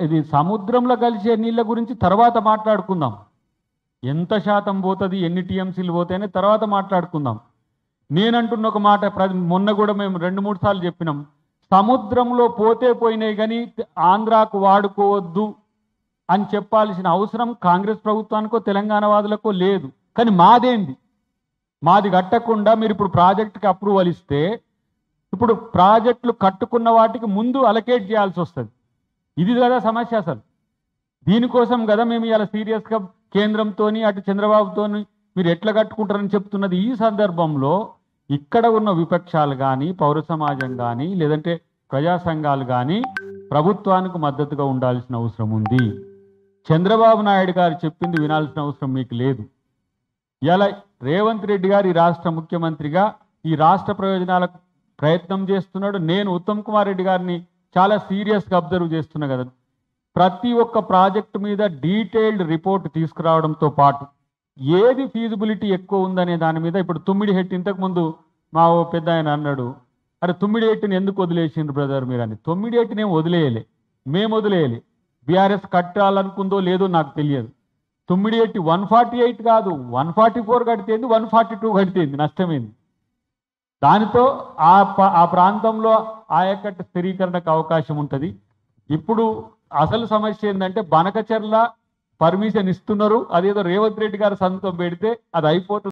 ఇది సముద్రంలో కలిసే నీళ్ళ గురించి తర్వాత మాట్లాడుకుందాం. ఎంత శాతం పోతుంది, ఎన్ని టీఎంసీలు పోతాయని తర్వాత మాట్లాడుకుందాం. నేనంటున్న ఒక మాట, మొన్న కూడా మేము 2-3 సార్లు చెప్పినాం, సముద్రంలో పోతే పోయినాయి కానీ ఆంధ్రాకు వాడుకోవద్దు అని చెప్పాల్సిన అవసరం కాంగ్రెస్ ప్రభుత్వానికో తెలంగాణ వాదులకో లేదు. కానీ మాదేంది, మాది కట్టకుండా మీరు ఇప్పుడు ప్రాజెక్టుకి అప్రూవల్ ఇస్తే ఇప్పుడు ప్రాజెక్టులు కట్టుకున్న వాటికి ముందు అలకేట్ చేయాల్సి వస్తుంది. ఇది కదా సమస్య. అసలు దీనికోసం కదా మేము ఇలా సీరియస్గా కేంద్రంతో అటు చంద్రబాబుతో మీరు ఎట్లా కట్టుకుంటారని చెప్తున్నది. ఈ సందర్భంలో ఇక్కడ ఉన్న విపక్షాలు కానీ, పౌర సమాజం కానీ, లేదంటే ప్రజా సంఘాలు కానీ ప్రభుత్వానికి మద్దతుగా ఉండాల్సిన అవసరం ఉంది. చంద్రబాబు నాయుడు గారు చెప్పింది వినాల్సిన అవసరం మీకు లేదు. ఇలా రేవంత్ రెడ్డి గారు ఈ రాష్ట్ర ముఖ్యమంత్రిగా ఈ రాష్ట్ర ప్రయోజనాలకు ప్రయత్నం చేస్తున్నాడు. నేను ఉత్తమ్ కుమార్ రెడ్డి గారిని చాలా సీరియస్గా అబ్జర్వ్ చేస్తున్నా కదా. ప్రతి ఒక్క ప్రాజెక్టు మీద డీటెయిల్డ్ రిపోర్ట్ తీసుకురావడంతో పాటు ఏది ఫీజిబిలిటీ ఎక్కువ ఉందనే దాని మీద, ఇప్పుడు తుమ్మిడిహెట్టి ఇంతకుముందు మా ఓ పెద్ద ఆయన అన్నాడు, అరే తుమ్మిడిహెట్టిని ఎందుకు వదిలేసిండ్రు బ్రదర్ మీరు అని. తుమ్మిడిహెట్టిని ఏం వదిలేయలే, మేము వదిలేయాలి. బీఆర్ఎస్ కట్టాలనుకుందో లేదో నాకు తెలియదు. తుమ్మిడిహెట్టి 148 కాదు 144 కడితేంది, 142 కడితేంది, నష్టమైంది. దానితో ఆ ప్రాంతంలో ఆయకట్టు స్థిరీకరణకు అవకాశం ఉంటుంది. ఇప్పుడు అసలు సమస్య ఏంటంటే బనకచెర్ల పర్మిషన్ ఇస్తున్నారు, అదేదో రేవంత్ రెడ్డి గారు సంతకం పెడితే అది అయిపోతుంది.